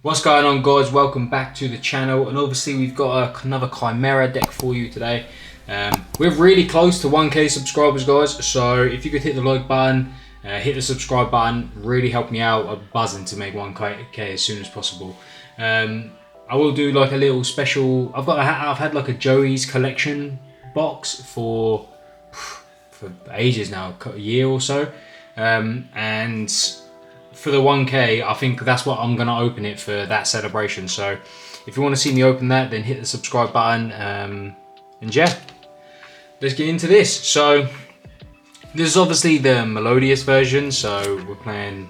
What's going on, guys? Welcome back to the channel, and obviously we've got another Chimera deck for you today. We're really close to 1k subscribers, guys, so if you could hit the like button, hit the subscribe button, really help me out. I'm buzzing to make 1k as soon as possible. I will do like a little special. I've had like a Joey's collection box for ages now, a year or so, and for the 1k, I think that's what I'm gonna open it for, that celebration. So if you want to see me open that, then hit the subscribe button, and yeah, let's get into this. So this is obviously the Melodious version, so we're playing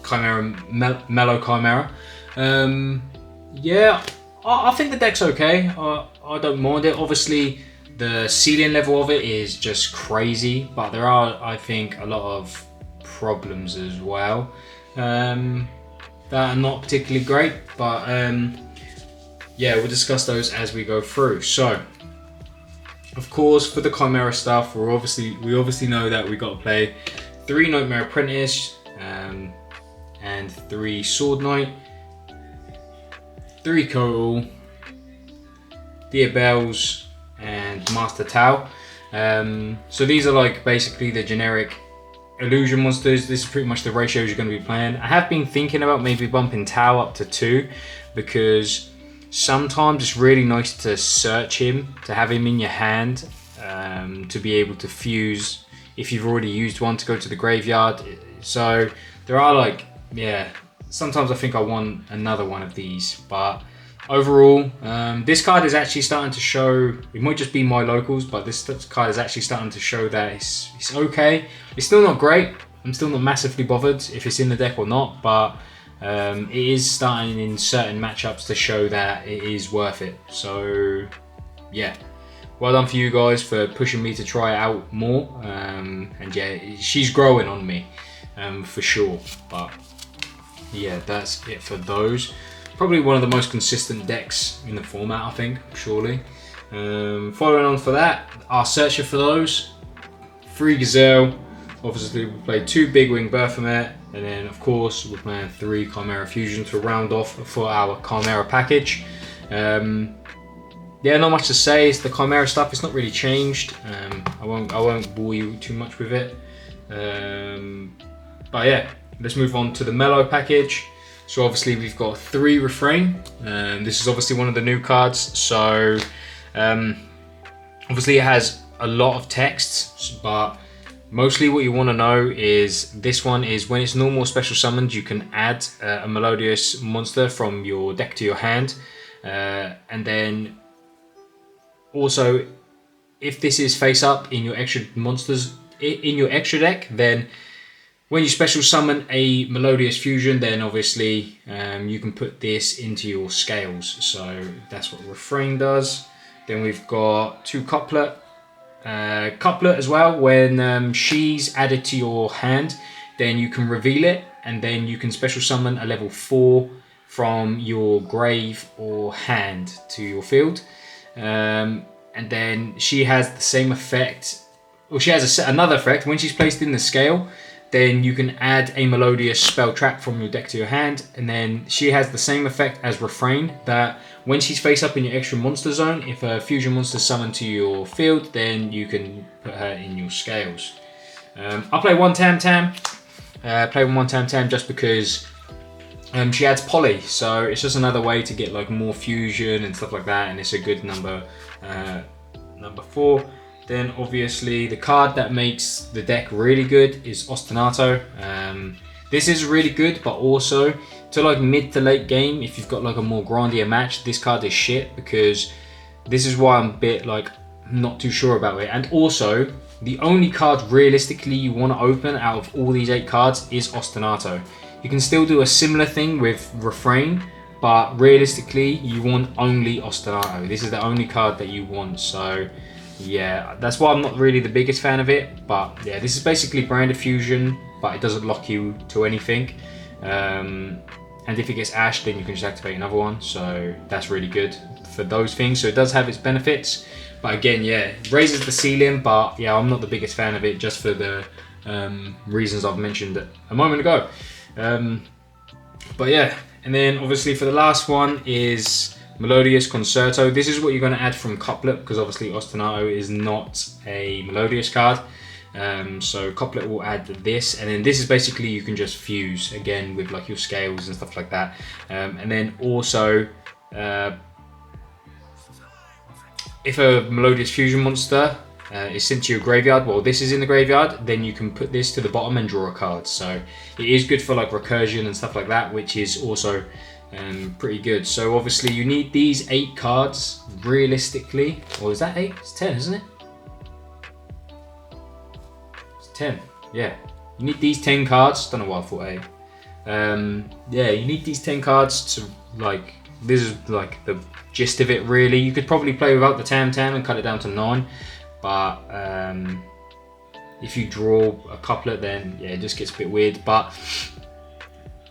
Chimera, Mellow Chimera. Yeah, I think the deck's okay. I don't mind it. Obviously the ceiling level of it is just crazy, but there are, I think, a lot of problems as well that are not particularly great, but yeah, we'll discuss those as we go through. So of course, for the Chimera stuff, we obviously know that we got to play 3 Nightmare Apprentice and 3 Sword Knight, 3 Kotal, Dear Bells, and Master Tao. So these are like basically the generic illusion monsters. This is pretty much the ratios you're going to be playing. I have been thinking about maybe bumping Tao up to 2, because sometimes it's really nice to search him, to have him in your hand, to be able to fuse if you've already used one to go to the graveyard. So there are like, yeah, sometimes I think I want another one of these, but overall, this card is actually starting to show, it might just be my locals, but this card is actually starting to show that it's okay. It's still not great. I'm still not massively bothered if it's in the deck or not, but it is starting in certain matchups to show that it is worth it. So yeah, well done for you guys for pushing me to try it out more. And yeah, she's growing on me for sure. But yeah, that's it for those. Probably one of the most consistent decks in the format, I think, surely. Following on for that, our searcher for those, 3 Gazelle. Obviously, we played 2 Big Wing Baphomet, and then of course we're playing 3 Chimera Fusion to round off for our Chimera package. Yeah, not much to say. It's the Chimera stuff. It's not really changed. I won't bore you too much with it. But yeah, let's move on to the Mellow package. So obviously we've got 3 Refrain. This is obviously one of the new cards. So obviously it has a lot of text, but mostly what you want to know is this one is when it's normal special summoned, you can add a Melodious monster from your deck to your hand. And then also, if this is face up in your extra monsters, in your extra deck, then when you special summon a Melodious Fusion, then obviously you can put this into your scales. So that's what Refrain does. Then we've got 2 Couplet. Couplet as well, when she's added to your hand, then you can reveal it, and then you can special summon a level 4 from your grave or hand to your field. And then she has the same effect, or she has another effect. When she's placed in the scale, then you can add a Melodious spell trap from your deck to your hand, and then she has the same effect as Refrain, that when she's face up in your extra monster zone, if a fusion monster is summoned to your field, then you can put her in your scales. I play 1 Tam Tam. Play 1 Tam Tam just because she adds poly, so it's just another way to get like more fusion and stuff like that, and it's a good number 4. Then obviously the card that makes the deck really good is Ostinato. This is really good, but also to like mid to late game, if you've got like a more grindier match, this card is shit, because this is why I'm a bit like not too sure about it. And also, the only card realistically you want to open out of all these 8 cards is Ostinato. You can still do a similar thing with Refrain, but realistically you want only Ostinato. This is the only card that you want, so yeah, that's why I'm not really the biggest fan of it. But yeah, this is basically branded fusion, but it doesn't lock you to anything. And if it gets ashed, then you can just activate another one, so that's really good for those things. So it does have its benefits, but again, yeah, it raises the ceiling, but yeah, I'm not the biggest fan of it, just for the reasons I've mentioned a moment ago. But yeah, and then obviously for the last one is Melodious Concerto. This is what you're going to add from Couplet, because obviously Ostinato is not a Melodious card. So Couplet will add this, and then this is basically you can just fuse again with like your scales and stuff like that. And then also if a Melodious Fusion monster is sent to your graveyard while this is in the graveyard, then you can put this to the bottom and draw a card. So it is good for like recursion and stuff like that, which is also pretty good. So obviously you need these 8 cards realistically. Or is that 8? It's 10, isn't it? It's 10, yeah. You need these 10 cards. Don't know why I thought 8. Yeah, you need these 10 cards to like, this is like the gist of it really. You could probably play without the Tam Tam and cut it down to 9. But if you draw a couplet, then yeah, it just gets a bit weird. But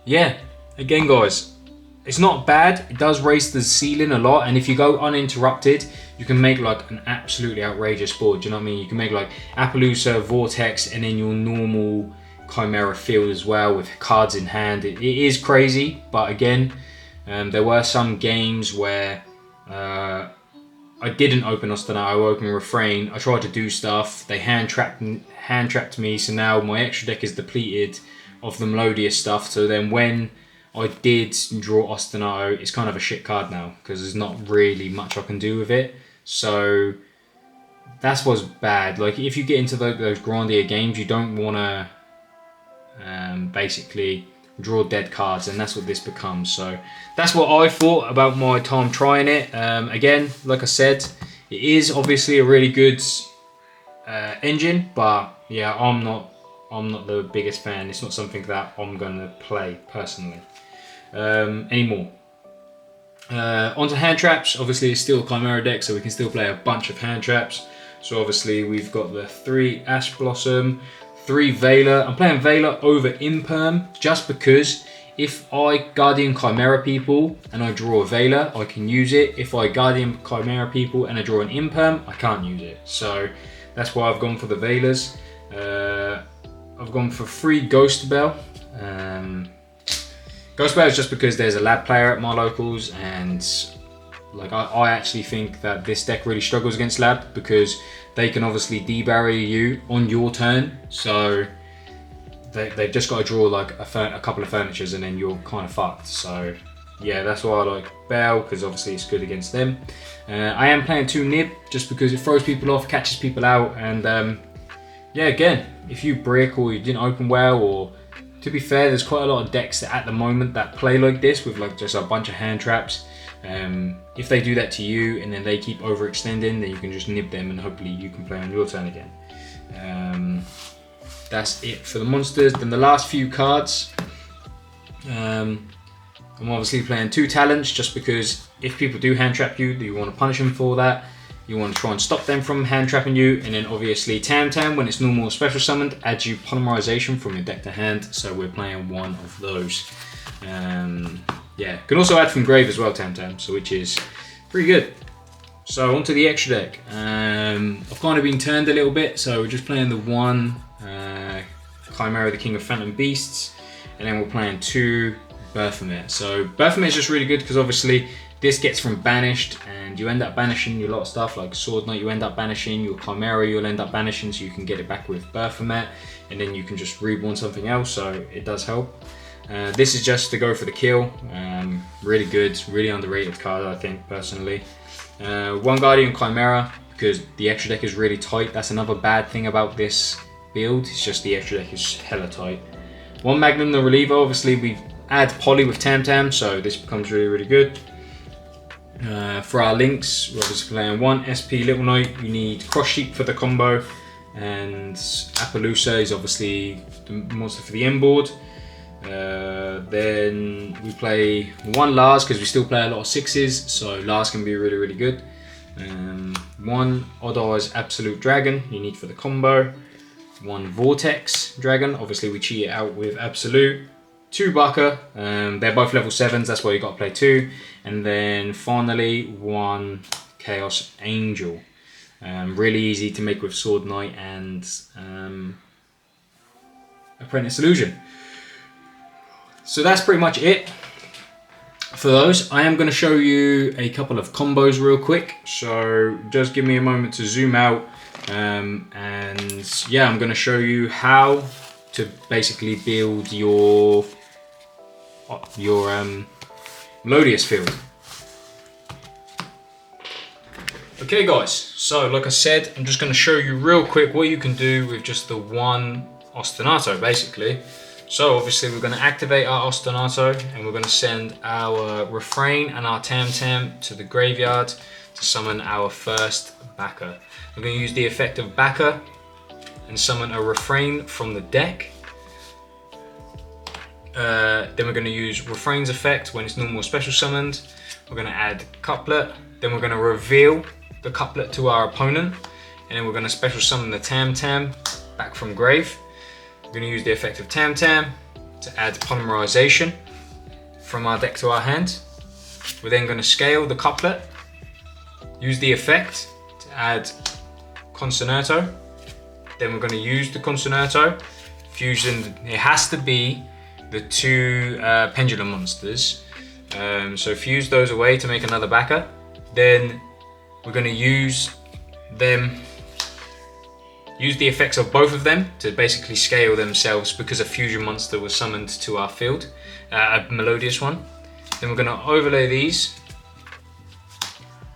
yeah, again guys, it's not bad. It does raise the ceiling a lot, and if you go uninterrupted, you can make like an absolutely outrageous board. Do you know what I mean? You can make like Appaloosa, Vortex, and then your normal Chimera field as well with cards in hand. It is crazy, but again, there were some games where I didn't open Ostinato, I opened Refrain. I tried to do stuff, they hand trapped me, so now my extra deck is depleted of the Melodious stuff. So then when I did draw Ostinato, it's kind of a shit card now, because there's not really much I can do with it. So that's what's bad. Like if you get into those grindier games, you don't want to basically draw dead cards, and that's what this becomes. So that's what I thought about my time trying it. Again, like I said, it is obviously a really good engine, but yeah, I'm not the biggest fan. It's not something that I'm gonna play personally anymore. Onto hand traps. Obviously it's still a Chimera deck, so we can still play a bunch of hand traps. So obviously we've got the 3 Ash Blossom, 3 Veiler. I'm playing Veiler over Imperm just because if I Guardian Chimera people and I draw a Veiler, I can use it. If I Guardian Chimera people and I draw an Imperm, I can't use it. So that's why I've gone for the Veilers. I've gone for 3 Ghost Bell. Ghost Bell is just because there's a lab player at my locals, and like I actually think that this deck really struggles against lab because they can obviously debarrier you on your turn. So they've just got to draw like a couple of furnitures and then you're kind of fucked. So yeah, that's why I like Bell, because obviously it's good against them. I am playing 2 Nib just because it throws people off, catches people out, and yeah, again, if you brick or you didn't open well, or to be fair, there's quite a lot of decks that at the moment that play like this with like just a bunch of hand traps. If they do that to you and then they keep overextending, then you can just nib them and hopefully you can play on your turn again. That's it for the monsters. Then the last few cards, I'm obviously playing 2 talents just because if people do hand trap you, you want to punish them for that. You want to try and stop them from hand trapping you, and then obviously Tam Tam, when it's normal or special summoned, adds you polymerization from your deck to hand. So we're playing 1 of those. Yeah, can also add from grave as well, Tam Tam, so which is pretty good. So onto the extra deck. I've kind of been turned a little bit, so we're just playing the 1 Chimera, the King of Phantom Beasts, and then we're playing 2 Baphomet. So Baphomet is just really good because obviously this gets from banished, and you end up banishing your lot of stuff like Sword Knight. You end up banishing your Chimera. You'll end up banishing, so you can get it back with Baphomet, and then you can just reborn something else. So it does help. This is just to go for the kill. Really good, really underrated card, I think, personally. 1 Guardian Chimera, because the extra deck is really tight. That's another bad thing about this build. It's just the extra deck is hella tight. 1 Magnum the Reliever. Obviously, we add Poly with Tam Tam, so this becomes really, really good. For our links, we're obviously playing 1 SP Little Knight. You need Cross Sheep for the combo, and Appaloosa is obviously the monster for the end board. Then we play 1 Lars because we still play a lot of 6s, so Lars can be really, really good. 1 Odd Eyes Absolute Dragon, you need for the combo. 1 Vortex Dragon, obviously we cheat it out with Absolute. 2 Baka, they're both level 7s, that's why you got to play 2. And then finally 1 Chaos Angel. Really easy to make with Sword Knight and Apprentice Illusion. So that's pretty much it for those. I am going to show you a couple of combos real quick, so just give me a moment to zoom out, and yeah, I'm going to show you how to basically build your Melodious field. Okay guys, so like I said, I'm just going to show you real quick what you can do with just the one ostinato basically. So obviously we're going to activate our ostinato and we're going to send our refrain and our tam-tam to the graveyard to summon our first backer. We're going to use the effect of backer and summon a refrain from the deck. Then we're going to use refrain's effect when it's normal or special summoned. We're going to add couplet. Then we're going to reveal the couplet to our opponent. And then we're going to special summon the tam-tam back from grave. We're going to use the effect of tam-tam to add polymerization from our deck to our hand. We're then going to scale the couplet. Use the effect to add concerto. Then we're going to use the concerto. Fusion, it has to be the two pendulum monsters. So fuse those away to make another backer. Then we're going to use the effects of both of them to basically scale themselves because a fusion monster was summoned to our field, a Melodious one. Then we're going to overlay these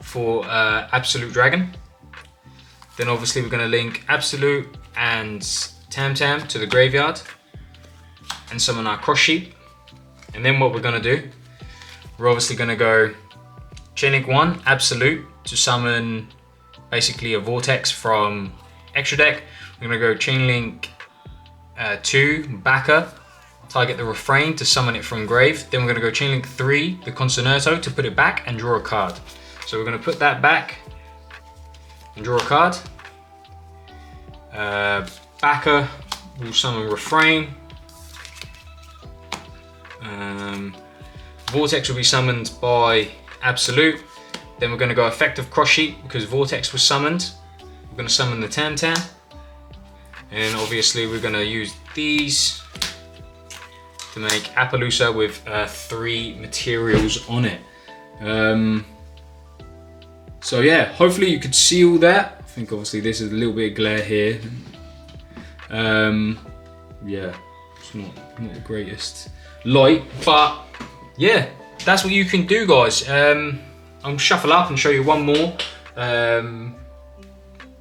for Absolute Dragon. Then obviously we're going to link Absolute and Tam-Tam to the graveyard and summon our cross sheep. And then what we're going to do, we're obviously going to go Chainlink 1 Absolute to summon basically a vortex from extra deck. We're going to go Chainlink 2 Backer, target the refrain to summon it from grave. Then we're going to go Chainlink 3 the concerto to put it back and draw a card. So we're going to put that back and draw a card. Backer will summon refrain. Vortex will be summoned by Absolute. Then we're going to go effective cross sheet because Vortex was summoned. We're going to summon the Tam-Tam. And obviously we're going to use these to make Appaloosa with 3 materials on it. So yeah, hopefully you could see all that. I think obviously this is a little bit of glare here. Yeah, it's not the greatest light, but yeah, that's what you can do, guys. I'll shuffle up and show you one more,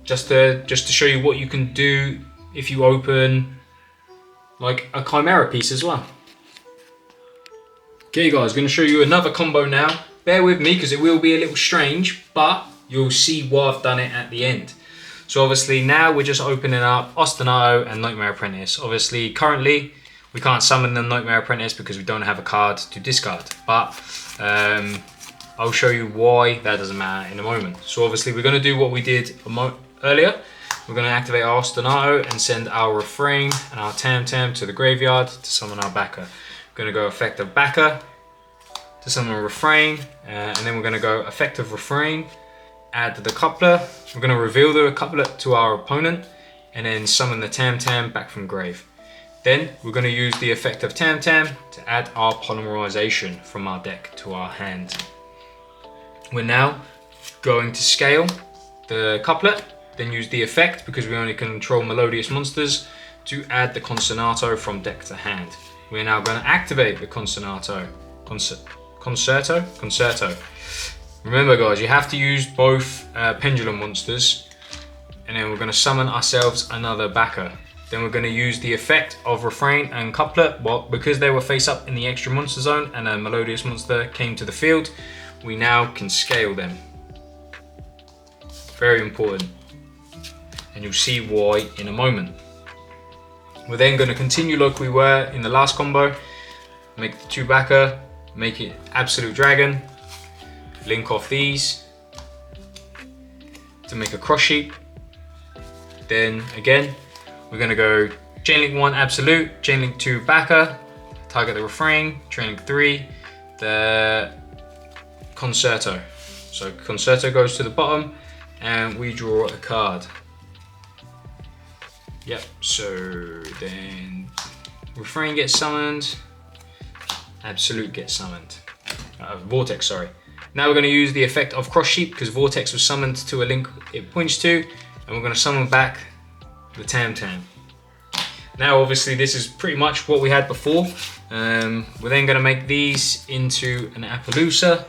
just to show you what you can do if you open like a Chimera piece as well. Okay guys, going to show you another combo now. Bear with me because it will be a little strange, but you'll see why I've done it at the end. So obviously now we're just opening up Ostinato and Nightmare Apprentice. Obviously currently we can't summon the Nightmare Apprentice because we don't have a card to discard, but I'll show you why that doesn't matter in a moment. So obviously we're going to do what we did earlier. We're going to activate our Ostinato and send our refrain and our Tam-Tam to the graveyard to summon our backer. We're going to go effective backer to summon a refrain, and then we're going to go effective refrain, add the coupler. We're going to reveal the couplet to our opponent and then summon the Tam-Tam back from grave. Then we're going to use the effect of Tam-Tam to add our polymerization from our deck to our hand. We're now going to scale the couplet, then use the effect because we only control Melodious monsters to add the concerto from deck to hand. We're now going to activate the concerto. Remember guys, you have to use both pendulum monsters, and then we're going to summon ourselves another backer. Then we're going to use the effect of refrain and couplet. Well, because they were face up in the extra monster zone and a Melodious monster came to the field, we now can scale them. Very important. And you'll see why in a moment. We're then going to continue like we were in the last combo. Make the 2 backer, make it Absolute Dragon, link off these to make a cross sheep. Then again, we're going to go Chainlink 1 Absolute, Chainlink 2 backer, target the refrain, Chainlink 3 the concerto. So concerto goes to the bottom and we draw a card. Yep, so then refrain gets summoned, Absolute get summoned. Vortex, sorry. Now we're going to use the effect of Cross Sheep because Vortex was summoned to a link it points to, and we're going to summon back the Tam Tam. Now obviously this is pretty much what we had before. We're then going to make these into an Appaloosa.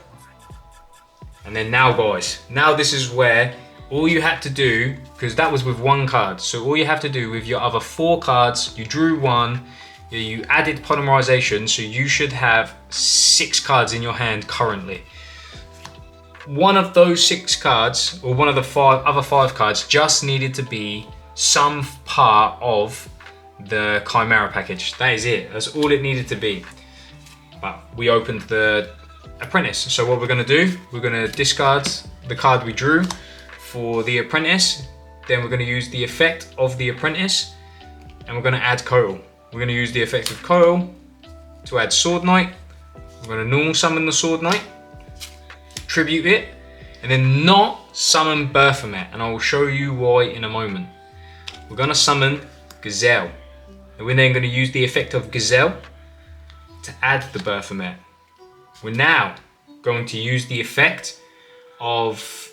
And then now guys, now this is where all you had to do, because that was with one card, so all you have to do with your other 4 cards, you drew 1, you added polymerization, so you should have 6 cards in your hand currently. One of those 6 cards, or one of the other 5 cards, just needed to be some part of the Chimera package. That is it. That's all it needed to be. But we opened the Apprentice. So what we're going to do, we're going to discard the card we drew for the Apprentice. Then we're going to use the effect of the Apprentice, and we're going to add Coil. We're going to use the effect of Coil to add Sword Knight. We're going to normal summon the Sword Knight, tribute it, and then not summon Baphomet, and I will show you why in a moment. We're going to summon Gazelle, and we're then going to use the effect of Gazelle to add the Baphomet. We're now going to use the effect of,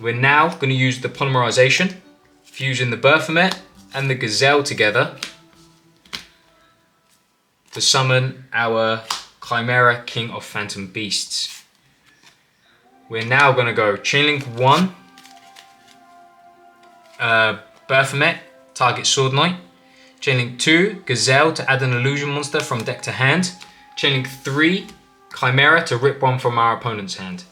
we're now going to use the polymerization, fusing the Baphomet and the Gazelle together to summon our Chimera King of Phantom Beasts. We're now going to go Chainlink 1, Baphomet, target Sword Knight. Chainlink 2, Gazelle to add an illusion monster from deck to hand. Chainlink 3, Chimera to rip one from our opponent's hand.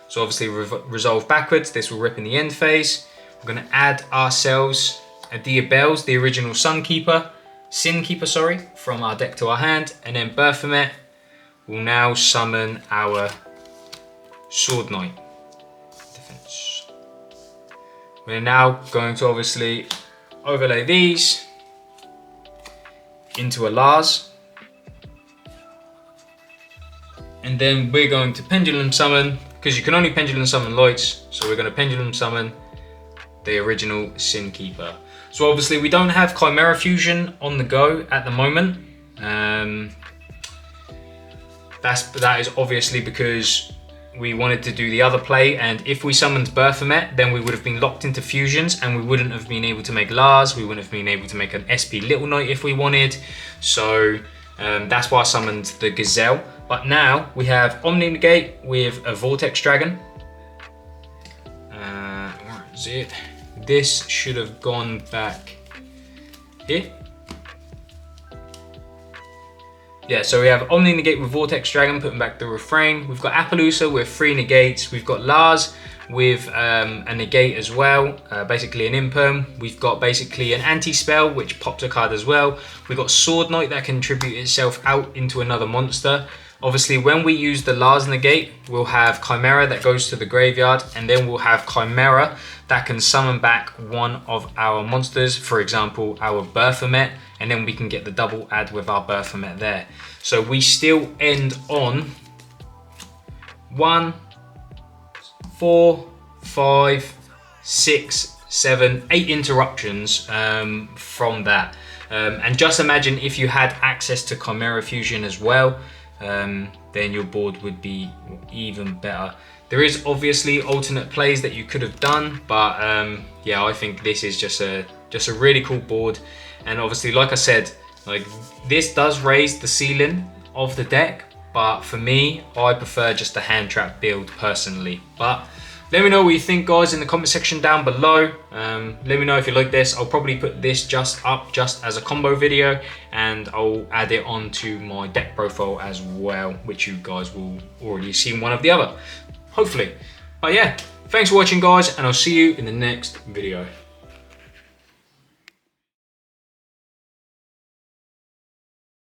So obviously resolve backwards, this will rip in the end phase. We're going to add ourselves a Diabelle's, the original Sin Keeper, from our deck to our hand. And then Baphomet will now summon our Sword Knight. Defense. We're now going to obviously overlay these into a Lars. And then we're going to pendulum summon, because you can only pendulum summon lights, so we're going to pendulum summon the original Sin Keeper. So obviously we don't have Chimera Fusion on the go at the moment. That is obviously because we wanted to do the other play, and if we summoned Baphomet, then we would have been locked into fusions and we wouldn't have been able to make Lars, we wouldn't have been able to make an SP Little Knight if we wanted. So that's why I summoned the Gazelle. But now we have Omni Negate with a Vortex Dragon. Where is it? This should have gone back here. Yeah, so we have Omni Negate with Vortex Dragon, putting back the refrain. We've got Appaloosa with 3 negates. We've got Lars with a negate as well, basically an imperm. We've got basically an anti-spell, which pops a card as well. We've got Sword Knight that can tribute itself out into another monster. Obviously, when we use the Lars negate, we'll have Chimera that goes to the graveyard, and then we'll have Chimera that can summon back one of our monsters, for example, our Baphomet, and then we can get the double add with our Baphomet there. So we still end on 1, 4, 5, 6, 7, 8 interruptions from that. And just imagine if you had access to Chimera Fusion as well, then your board would be even better. There is obviously alternate plays that you could have done, but yeah, I think this is just a really cool board. And obviously, like I said, like this does raise the ceiling of the deck, but for me, I prefer just a hand trap build personally. But let me know what you think, guys, in the comment section down below. Let me know if you like this. I'll probably put this just as a combo video, and I'll add it onto my deck profile as well, which you guys will already see one of the other, hopefully. But yeah, thanks for watching, guys, and I'll see you in the next video.